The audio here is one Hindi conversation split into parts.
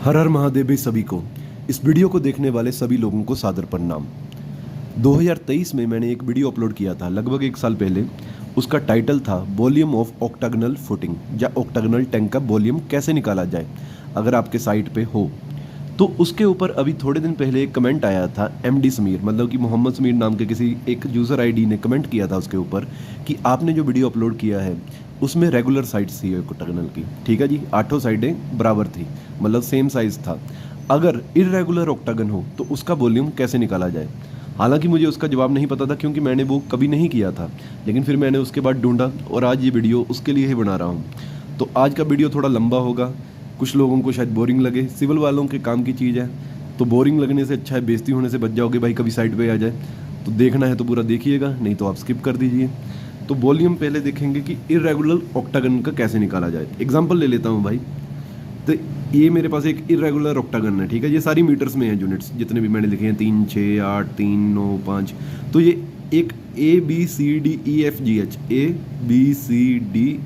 हर हर महादेव भाई सभी को। इस वीडियो को देखने वाले सभी लोगों को सादर प्रणाम। 2023 में मैंने एक वीडियो अपलोड किया था लगभग एक साल पहले। उसका टाइटल था वॉल्यूम ऑफ ऑक्टागनल फुटिंग या ऑक्टागनल टैंक का वॉल्यूम कैसे निकाला जाए अगर आपके साइट पे हो। तो उसके ऊपर अभी थोड़े दिन पहले एक कमेंट आया था MD समीर, मतलब कि मोहम्मद समीर नाम के किसी एक यूज़र ID ने कमेंट किया था उसके ऊपर कि आपने जो वीडियो अपलोड किया है उसमें रेगुलर साइड्स थी ऑक्टागनल की। ठीक है जी, 8 साइडें बराबर थी, मतलब सेम साइज़ था। अगर इरेगुलर ऑक्टागन हो तो उसका वॉल्यूम कैसे निकाला जाए। हालांकि मुझे उसका जवाब नहीं पता था क्योंकि मैंने वो कभी नहीं किया था, लेकिन फिर मैंने उसके बाद ढूंढा और आज ये वीडियो उसके लिए ही बना रहा हूँ। तो आज का वीडियो थोड़ा लंबा होगा, कुछ लोगों को शायद बोरिंग लगे। सिविल वालों के काम की चीज़ है, तो बोरिंग लगने से अच्छा है बेइज्जती होने से बच जाओगे भाई, कभी साइड पे आ जाए। तो देखना है तो पूरा देखिएगा, नहीं तो आप स्किप कर दीजिए। तो वॉल्यूम पहले देखेंगे कि इरेगुलर ऑक्टागन का कैसे निकाला जाए। एग्जांपल ले लेता हूँ भाई। तो ये मेरे पास एक इरेगुलर ऑक्टागन है, ठीक है। ये सारी मीटर्स में है यूनिट्स जितने भी मैंने लिखे हैं, 3, 6, 8, 3, 9, 5। तो ये एक ABCDEFGH ABCDEFGH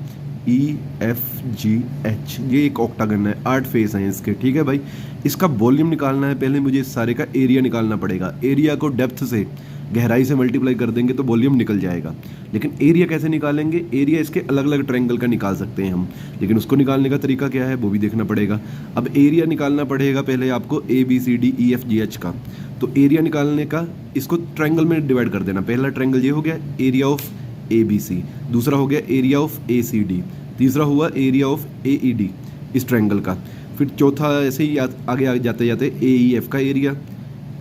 ये एक ऑक्टागन है, 8 फेस हैं इसके, ठीक है भाई। इसका वॉल्यूम निकालना है, पहले मुझे इस सारे का एरिया निकालना पड़ेगा। एरिया को डेप्थ से, गहराई से मल्टीप्लाई कर देंगे तो वॉल्यूम निकल जाएगा। लेकिन एरिया कैसे निकालेंगे? एरिया इसके अलग अलग ट्रायंगल का निकाल सकते हैं हम, लेकिन उसको निकालने का तरीका क्या है वो भी देखना पड़ेगा। अब एरिया निकालना पड़ेगा पहले आपको ABCDEFGH का। तो एरिया निकालने का इसको ट्रायंगल में डिवाइड कर देना। पहला ट्रायंगल ये हो गया एरिया ऑफ ABC, दूसरा हो गया एरिया ऑफ ACD, तीसरा हुआ एरिया ऑफ AED इस ट्रायंगल का। फिर चौथा ऐसे ही आगे जाते जाते AEF का एरिया,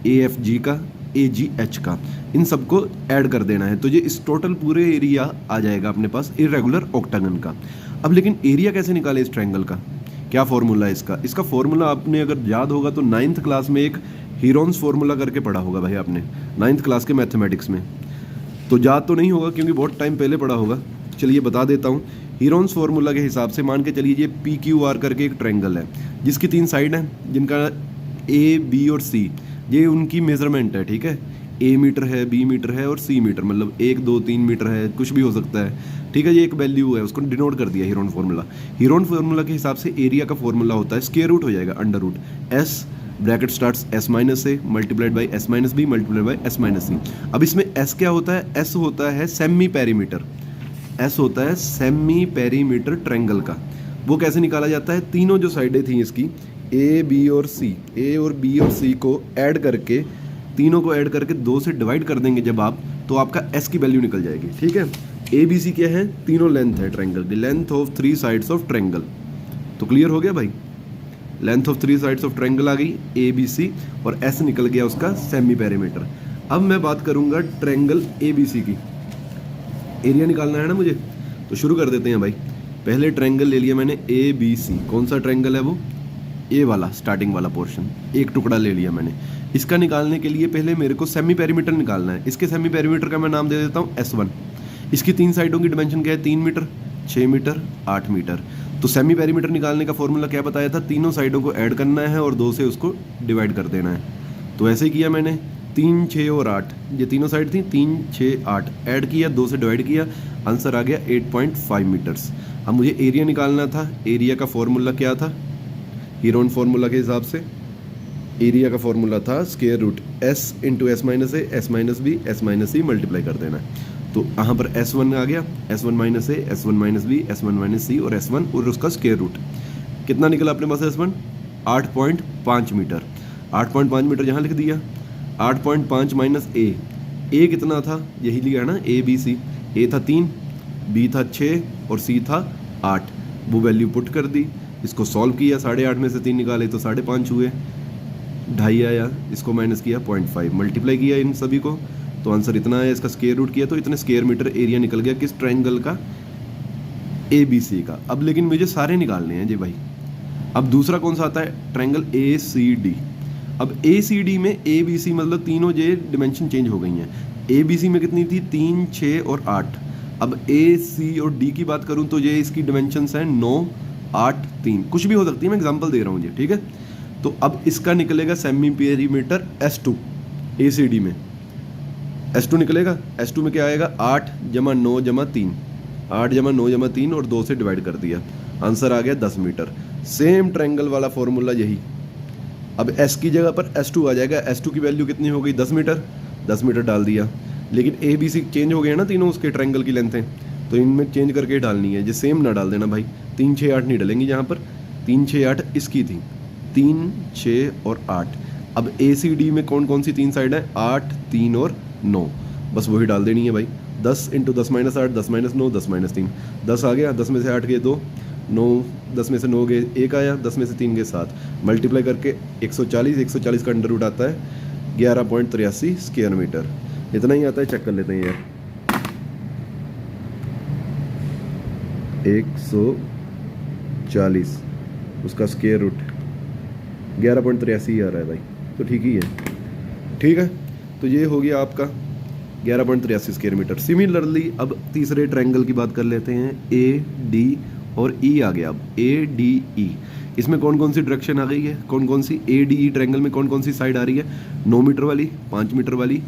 AFG का, AGH का, इन सबको ऐड कर देना है। तो ये इस टोटल पूरे एरिया आ जाएगा अपने पास इरेगुलर ऑक्टागन का। अब लेकिन एरिया कैसे निकाले इस ट्रायंगल का, क्या फॉर्मूला है इसका? इसका फॉर्मूला आपने अगर याद होगा तो 9th क्लास में एक हीरोन्स फॉर्मूला करके पढ़ा होगा भाई आपने, 9th क्लास के मैथमेटिक्स में। तो याद तो नहीं होगा क्योंकि बहुत टाइम पहले पढ़ा होगा, चलिए बता देता हूँ। हीरोन्स फार्मूला के हिसाब से मान के चलिए ये PQR करके एक ट्रायंगल है जिसकी 3 साइड हैं, जिनका A, B और C ये उनकी मेजरमेंट है, ठीक है। A मीटर है, B मीटर है और C मीटर, मतलब 1, 2, 3 मीटर है, कुछ भी हो सकता है, ठीक है। ये एक वैल्यू है, उसको डिनोट कर दिया हीरोन फार्मूला। हीरोन फार्मूला के हिसाब से एरिया का फॉर्मूला होता है स्क्वायर रूट हो जाएगा under root S bracket starts S minus A multiplied by S minus B multiplied by S minus C। अब इसमें S क्या होता है? S होता है सेमी पेरीमीटर, S होता है सेमी पेरीमीटर ट्रायंगल का। वो कैसे निकाला जाता है? तीनों जो साइडें थी इसकी A, B और C, A और B और C को ऐड करके, तीनों को ऐड करके 2 से डिवाइड कर देंगे जब आप, तो आपका S की वैल्यू निकल जाएगी, ठीक है। ABC क्या है? तीनों लेंथ है ट्रायंगल की, length of 3 sides of triangle. तो क्लियर हो गया भाई, length of 3 sides of triangle आ गई ABC, और S निकल गया उसका सेमी पेरीमीटर। अब मैं बात करूंगा ट्रायंगल ABC की। एरिया निकालना है ना मुझे, तो शुरू कर देते हैं भाई। पहले ट्रायंगल ले लिया मैंने ABC। कौन सा ट्रायंगल है वो? A वाला, स्टार्टिंग वाला पोर्शन, एक टुकड़ा ले लिया मैंने। इसका निकालने के लिए पहले मेरे को सेमी पेरीमीटर निकालना है। इसके सेमी पेरीमीटर का मैं नाम दे देता हूँ S1। इसकी 3 साइडों की डिमेंशन क्या है? 3 मीटर, 6 मीटर, 8 मीटर। तो सेमी पेरीमीटर निकालने का फॉर्मूला क्या बताया था? तीनों साइडों को ऐड करना है और 2 से उसको डिवाइड कर देना है। तो ऐसे ही किया मैंने, 3, 6 और 8, ये तीनों साइड थी, 3, 6, 8 ऐड किया, 2 से डिवाइड किया, आंसर आ गया 8.5 मीटर्स। अब मुझे एरिया निकालना था। एरिया का फॉर्मूला क्या था? हीरोन फार्मूला के हिसाब से एरिया का फॉर्मूला था square root S into S minus A, S minus B, S minus C multiply कर देना है। तो यहाँ पर S1 आ गया, S1 minus A, S1 minus B, S1 minus C और S1 और उसका स्क्वायर रूट। कितना निकला अपने पास S1? 8.5 मीटर। 8.5 मीटर यहाँ लिख दिया। 8.5 माइनस A कितना था? यही लिया ना, ABC। A था 3, B था 6 और C था 8। वो वैल्यू पुट कर दी, इसको सॉल्व किया, 8.5 में से 3 निकाले तो 5.5 हुए, 2.5 आया, इसको माइनस किया 0.5, मल्टीप्लाई किया इन सभी को, तो आंसर इतना आया। इसका स्क्वायर रूट किया तो इतने स्क्वायर मीटर एरिया निकल गया किस ट्रायंगल का? ABC का। अब लेकिन मुझे सारे निकालने हैं जी भाई। अब दूसरा कौन सा आता है? Triangle ACD। अब ACD में ABC मतलब तीनों ये डिमेंशन चेंज हो गई हैं। ABC में कितनी थी? 3, 6 और 8। अब AC और D की बात करूँ तो ये इसकी डिमेंशंस हैं 9, 8, 3, कुछ भी हो सकती है, मैं एग्जांपल दे रहा हूँ जी, ठीक है। तो अब इसका निकलेगा सेमी पेरीमीटर S2 ACD में। S2 निकलेगा, S2 में क्या आएगा? 8 जमा 9 जमा 3, 8 जमा 9 जमा 3 और 2 से डिवाइड कर दिया, आंसर आ गया 10 मीटर। सेम ट्रायंगल वाला फॉर्मूला यही अब S की जगह पर S2 आ जाएगा। S2 की वैल्यू कितनी हो गई, 10 मीटर, 10 मीटर डाल दिया। लेकिन ABC चेंज हो गए ना तीनों, उसके ट्रायंगल की लेंथ है, तो इनमें चेंज करके डालनी है। ये सेम ना डाल देना भाई, 3 6 8 नहीं डलेंगी यहाँ पर, 3 6 8 इसकी थी, 3 6 और 8। अब ACD में कौन कौन सी 3 साइड है, 8 3 और 9, बस वही डाल देनी है भाई। 10 × 10 - 8, 10 - 9, 10 - 3, 10 आ गया, 10 में से 8 गए 2, 9, 10 में से 9 गए 1 आया, 10 में से 3 गए 7, मल्टीप्लाई करके 140, 140 का अंडर रूट आता है 11.83 स्क्वायर मीटर। इतना ही आता है, चेक कर लेते हैं यार। 140 उसका स्क्वायर रूट 11.83 आ रहा है भाई, तो ठीक ही है। ठीक है, तो ये हो गया आपका 11.83 स्क्वायर मीटर। सिमिलरली अब तीसरे ट्रायंगल की बात कर लेते हैं, AD और E आ गया। अब ADE, इसमें कौन कौन सी डायरेक्शन आ गई है, कौन कौन सी ADE ट्रायंगल में कौन कौन सी साइड आ रही है, 9 मीटर वाली, 5 मीटर वाली,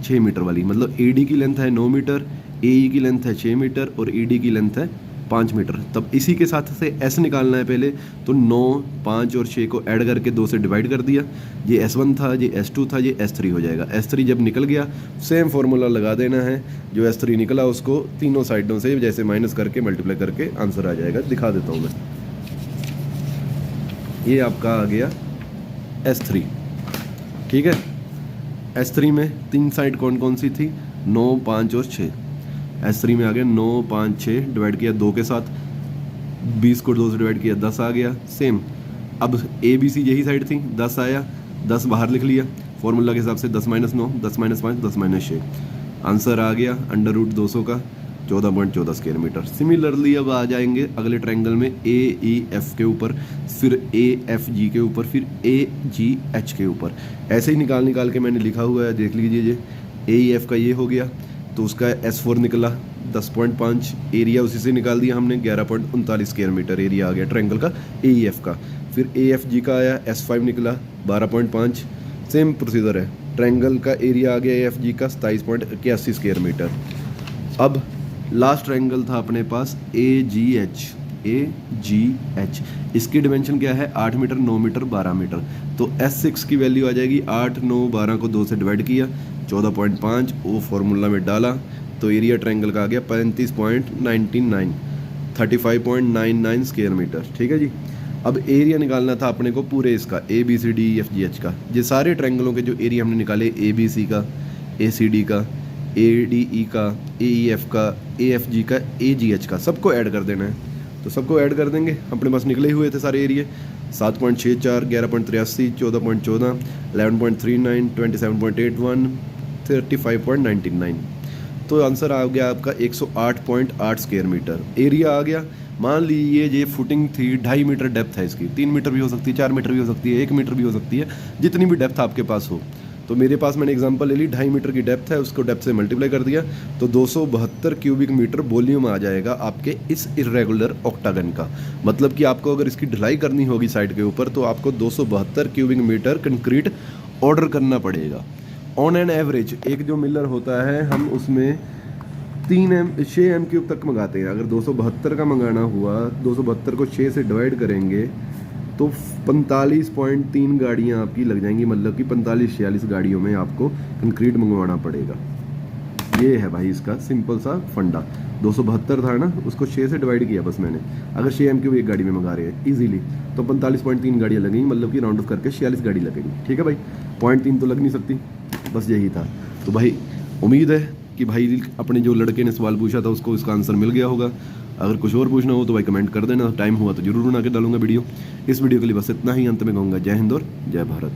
6 मीटर वाली। मतलब AD की लेंथ है 9 मीटर, AE की लेंथ है 6 मीटर और ED की लेंथ है 5 मीटर। तब इसी के साथ से S निकालना है पहले, तो 9, 5 और 6 को ऐड करके 2 से डिवाइड कर दिया। ये S1 था, ये S2 था, ये S3 हो जाएगा। S3 जब निकल गया, सेम फार्मूला लगा देना है, जो S3 निकला उसको तीनों साइडों से जैसे माइनस करके मल्टीप्लाई करके आंसर आ जाएगा। दिखा देता हूँ मैं, ये आपका आ गया S3। ठीक है, S3 में 3 साइड कौन कौन सी थी, 9, 5 और 6। S3 में आ गया 9, 5, 6, डिवाइड किया 2 के साथ, 20 को 2 से डिवाइड किया 10 आ गया। सेम अब ABC यही साइड थी, 10 आया, 10 बाहर लिख लिया फॉर्मूला के हिसाब से, 10 - 9, 10 - 5, 10 - 6, आंसर आ गया अंडर रूट 200 का 14.14 स्क्वायर मीटर। सिमिलरली अब आ जाएंगे अगले ट्रायंगल में AEF के ऊपर, फिर AFG के ऊपर, फिर AGH के ऊपर। ऐसे ही निकाल के मैंने लिखा हुआ है, देख लीजिए। ये AEF का ये हो गया, तो उसका S4 निकला 10.5, एरिया उसी से निकाल दिया हमने 11.39 स्क्वायर मीटर एरिया आ गया ट्रायंगल का AEF का। फिर AFG का आया, S5 निकला 12.5, सेम प्रोसीजर है, ट्रायंगल का एरिया आ गया AFG का 27.81 स्क्वायर मीटर। अब लास्ट ट्रायंगल था अपने पास AGH। इसकी डिमेंशन क्या है, 8 मीटर, 9 मीटर, 12 मीटर। तो S6 की वैल्यू आ जाएगी 8, 9, 12 को 2 से डिवाइड किया 14.5, वो फॉर्मूला में डाला तो एरिया ट्रायंगल का आ गया 35.99, 35.99 स्क्वायर मीटर। ठीक है जी। अब एरिया निकालना था अपने को पूरे इसका ABCDEFGH का। ये सारे ट्रायंगलों के जो एरिया हमने निकाले, ABC का, ACD का, ADE का, AEF का, AFG का, AGH का, सबको ऐड कर देना है। तो सबको ऐड कर देंगे, अपने पास निकले हुए थे सारे एरिया, 7.64, 11.83, 14.14, 11.39, 27.81, 35.99। तो आंसर आ गया आपका 108.8 स्क्वायर मीटर एरिया आ गया। मान लीजिए ये फुटिंग थी 2.5 मीटर डेप्थ है इसकी, 3 मीटर भी हो सकती है, 4 मीटर भी हो सकती है, 1 मीटर भी हो सकती है, जितनी भी डेप्थ आपके पास हो। तो मेरे पास मैंने एग्जांपल ले ली, 2.5 मीटर की डेप्थ है, उसको डेप्थ से मल्टीप्लाई कर दिया तो 272 क्यूबिक मीटर वॉल्यूम आ जाएगा आपके इस इरेगुलर ऑक्टागन का। मतलब कि आपको अगर इसकी ढलाई करनी होगी साइड के ऊपर तो आपको 272 क्यूबिक मीटर कंक्रीट ऑर्डर करना पड़ेगा। ऑन एन एवरेज एक जो मिलर होता है हम उसमें 6 एम क्यूब तक मंगाते हैं। अगर 272 का मंगाना हुआ, 272 को 6 से डिवाइड करेंगे तो 45.3 गाड़ियाँ आपकी लग जाएंगी। मतलब कि 45-46 गाड़ियों में आपको कंक्रीट मंगवाना पड़ेगा। ये है भाई इसका सिंपल सा फंडा। 272 था ना, उसको 6 से डिवाइड किया बस मैंने। अगर 6 एम क्यूब एक गाड़ी में मंगा रहे हैं इजीली तो 45.3 गाड़ियाँ लगेंगी, मतलब कि राउंड ऑफ करके 46 गाड़ी लगेगी। ठीक है भाई, 0.3 तो लग नहीं सकती, बस यही था। तो भाई उम्मीद है कि भाई अपने जो लड़के ने सवाल पूछा था उसको इसका आंसर मिल गया होगा। अगर कुछ और पूछना हो तो भाई कमेंट कर देना, टाइम हुआ तो जरूर बना के डालूंगा वीडियो। इस वीडियो के लिए बस इतना ही, अंत में कहूँगा जय हिंद और जय भारत।